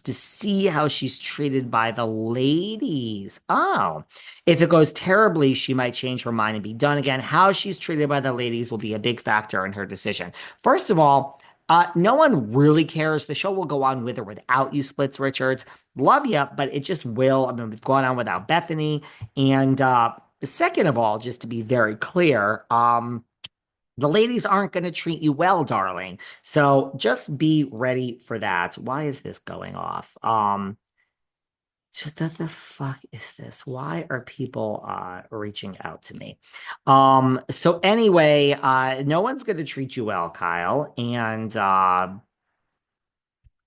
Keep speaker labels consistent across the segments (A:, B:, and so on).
A: to see how she's treated by the ladies. Oh, if it goes terribly, she might change her mind and be done again. How she's treated by the ladies will be a big factor in her decision. First of all, no one really cares. The show will go on with or without you, Splits Richards. Love you, but it just will. I mean, we've gone on without Bethany. And second of all, just to be very clear, the ladies aren't going to treat you well, darling. So just be ready for that. Why is this going off? What the fuck is this? Why are people reaching out to me? So anyway, no one's going to treat you well, Kyle, and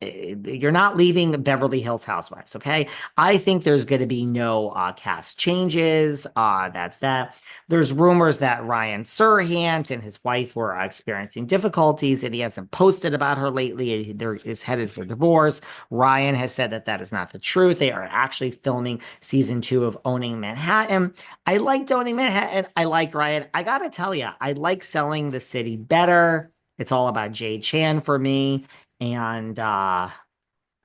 A: you're not leaving Beverly Hills Housewives, okay? I think there's going to be no cast changes. That's that. There's rumors that Ryan Serhant and his wife were experiencing difficulties, and he hasn't posted about her lately. There is headed for divorce. Ryan has said that that is not the truth. They are actually filming season 2 of Owning Manhattan. I liked Owning Manhattan. I like Ryan. I gotta tell you, I like Selling the City better. It's all about Jay Chan for me. And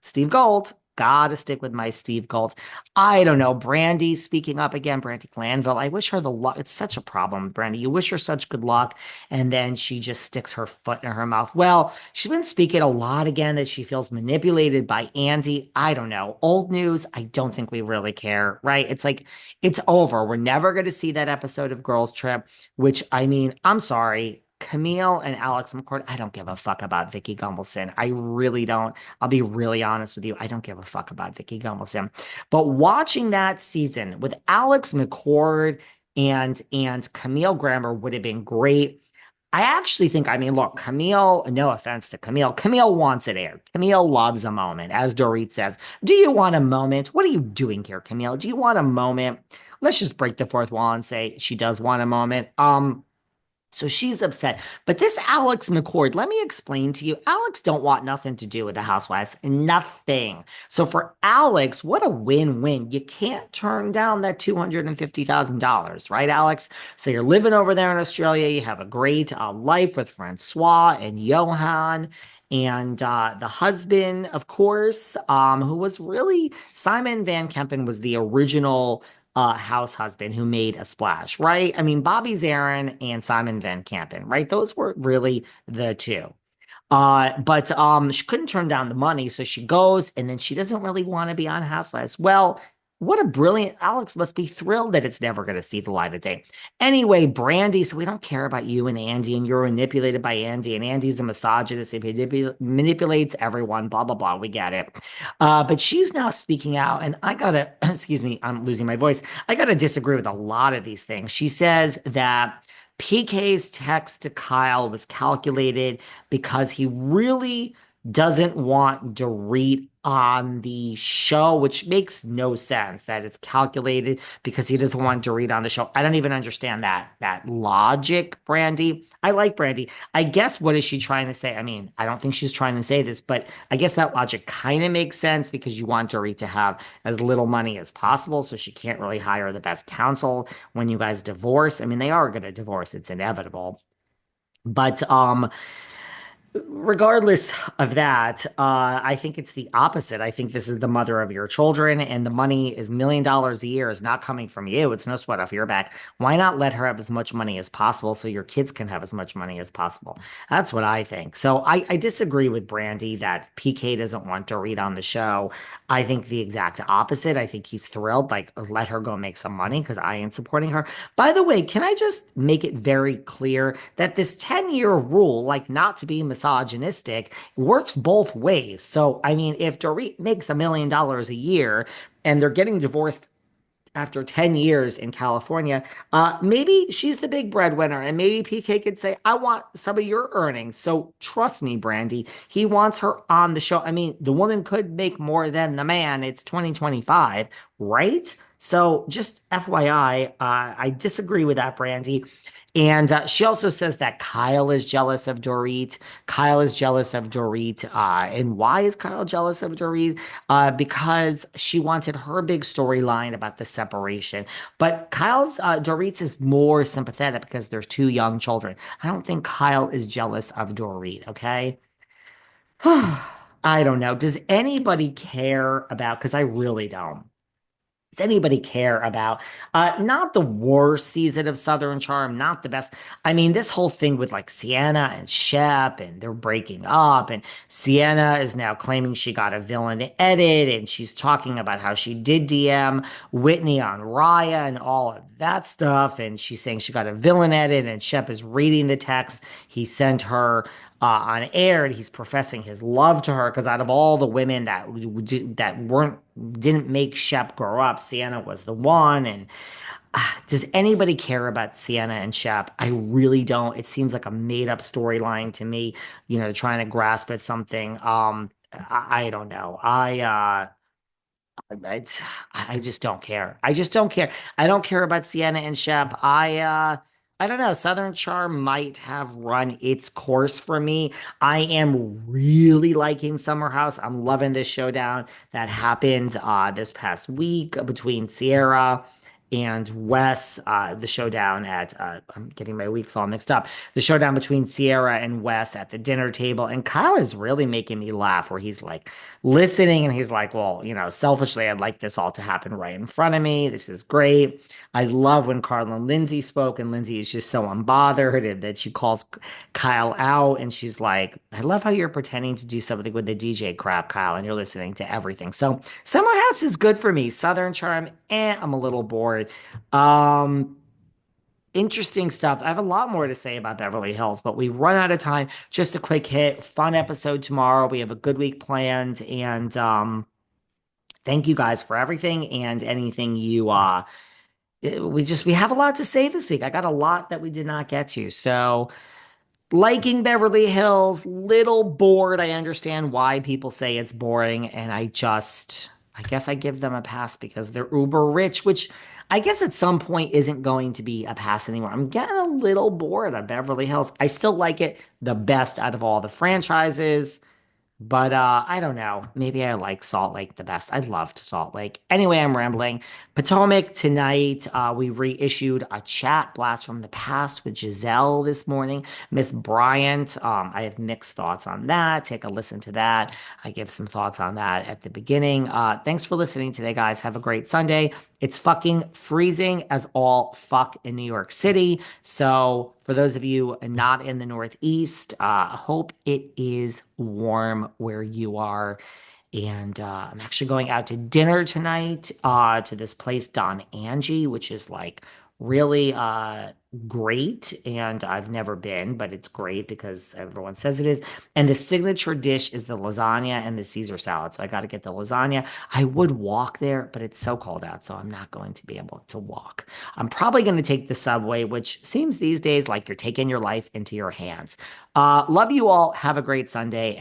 A: Steve Gold, gotta stick with my Steve Gold. I don't know. Brandi speaking up again, Brandi Glanville. I wish her the luck. It's such a problem, Brandi. You wish her such good luck, and then she just sticks her foot in her mouth. Well, she's been speaking a lot again that she feels manipulated by Andy. I don't know. Old news. I don't think we really care, right? It's like it's over. We're never going to see that episode of Girls Trip, which I mean, I'm sorry. Camille and Alex McCord, I don't give a fuck about Vicky Gumbelson. I really don't. I'll be really honest with you. I don't give a fuck about Vicky Gumbelson. But watching that season with Alex McCord and Camille Grammer would have been great. I actually think, I mean, look, Camille, no offense to Camille, Camille wants it aired. Camille loves a moment. As Dorit says, do you want a moment? What are you doing here, Camille? Do you want a moment? Let's just break the fourth wall and say she does want a moment. So she's upset. But this Alex McCord, let me explain to you. Alex don't want nothing to do with the housewives. Nothing. So for Alex, what a win-win. You can't turn down that $250,000, right, Alex? So you're living over there in Australia. You have a great life with Francois and Johan. And the husband, of course, who was really Simon Van Kempen was the original house husband who made a splash, right? I mean, Bobby Zarin and Simon Van Campen, right? Those were really the two. But she couldn't turn down the money, so she goes, and then she doesn't really want to be on Housewives. Well, what a brilliant Alex must be thrilled that it's never going to see the light of day. Anyway, Brandi, so we don't care about you and Andy, and you're manipulated by Andy, and Andy's a misogynist. He manipulates everyone, blah, blah, blah. We get it. But she's now speaking out, and I gotta, excuse me, I'm losing my voice. I gotta disagree with a lot of these things. She says that PK's text to Kyle was calculated because he really doesn't want Dorit on the show, which makes no sense that it's calculated because he doesn't want Dorit on the show. I don't even understand that logic, Brandi. I like Brandi. I guess what is she trying to say? I mean, I don't think she's trying to say this, but I guess that logic kind of makes sense because you want Dorit to have as little money as possible, so she can't really hire the best counsel when you guys divorce. I mean, they are going to divorce. It's inevitable. But regardless of that, I think it's the opposite. I think this is the mother of your children, and the money is $1 million a year is not coming from you. It's no sweat off your back. Why not let her have as much money as possible so your kids can have as much money as possible? That's what I think. So I disagree with Brandi that PK doesn't want Dorit on the show. I think the exact opposite. I think he's thrilled, like, let her go make some money because I ain't supporting her. By the way, can I just make it very clear that this 10-year rule, like not to be misogynistic, works both ways. So, I mean, if Dorit makes $1 million a year and they're getting divorced after 10 years in California, maybe she's the big breadwinner and maybe PK could say, I want some of your earnings. So trust me, Brandi, he wants her on the show. I mean, the woman could make more than the man. It's 2025, right? So just FYI, I disagree with that, Brandi. And she also says that Kyle is jealous of Dorit. Kyle is jealous of Dorit. And why is Kyle jealous of Dorit? Because she wanted her big storyline about the separation. But Dorit's is more sympathetic because there's two young children. I don't think Kyle is jealous of Dorit, okay? I don't know. Does anybody care about, because I really don't. Does anybody care about not the worst season of Southern Charm, not the best. I mean, this whole thing with like Sienna and Shep and they're breaking up, and Sienna is now claiming she got a villain to edit, and she's talking about how she did DM Whitney on Raya and all of that stuff, and she's saying she got a villain edit, and Shep is reading the text he sent her on air, and he's professing his love to her because out of all the women that weren't didn't make Shep grow up, Sienna was the one. And does anybody care about Sienna and Shep? I really don't. It seems like a made up storyline to me. Trying to grasp at something. I don't know. It's, I just don't care. I just don't care. I don't care about Sienna and Shep. I don't know. Southern Charm might have run its course for me. I am really liking Summer House. I'm loving this showdown that happened this past week between Sierra and Wes. The showdown at I'm getting my weeks all mixed up. The showdown between Sierra and Wes at the dinner table, and Kyle is really making me laugh. Where he's like listening and he's like, well, selfishly, I'd like this all to happen right in front of me. This is great. I love when Carla and Lindsay spoke, and Lindsay is just so unbothered and that she calls Kyle out and she's like, I love how you're pretending to do something with the DJ crap, Kyle, and you're listening to everything. So Summer House is good for me. Southern Charm, I'm a little bored. Um, Interesting stuff. I have a lot more to say about Beverly Hills, but we've run out of time. Just a quick hit, fun episode tomorrow. We have a good week planned, and thank you guys for everything and anything you we have a lot to say this week. I got a lot that we did not get to. So liking Beverly Hills, little bored. I understand why people say it's boring, and I guess I give them a pass because they're uber rich, which I guess at some point isn't going to be a pass anymore. I'm getting a little bored of Beverly Hills. I still like it the best out of all the franchises. But I don't know. Maybe I like Salt Lake the best. I loved Salt Lake. Anyway, I'm rambling. Potomac tonight, we reissued a chat blast from the past with Giselle this morning. Miss Bryant, I have mixed thoughts on that. Take a listen to that. I give some thoughts on that at the beginning. Thanks for listening today, guys. Have a great Sunday. It's fucking freezing as all fuck in New York City. So, for those of you not in the Northeast, hope it is warm where you are. And I'm actually going out to dinner tonight to this place, Don Angie, which is like really great. And I've never been, but it's great because everyone says it is. And the signature dish is the lasagna and the Caesar salad. So I got to get the lasagna. I would walk there, but it's so cold out. So I'm not going to be able to walk. I'm probably going to take the subway, which seems these days like you're taking your life into your hands. Love you all. Have a great Sunday.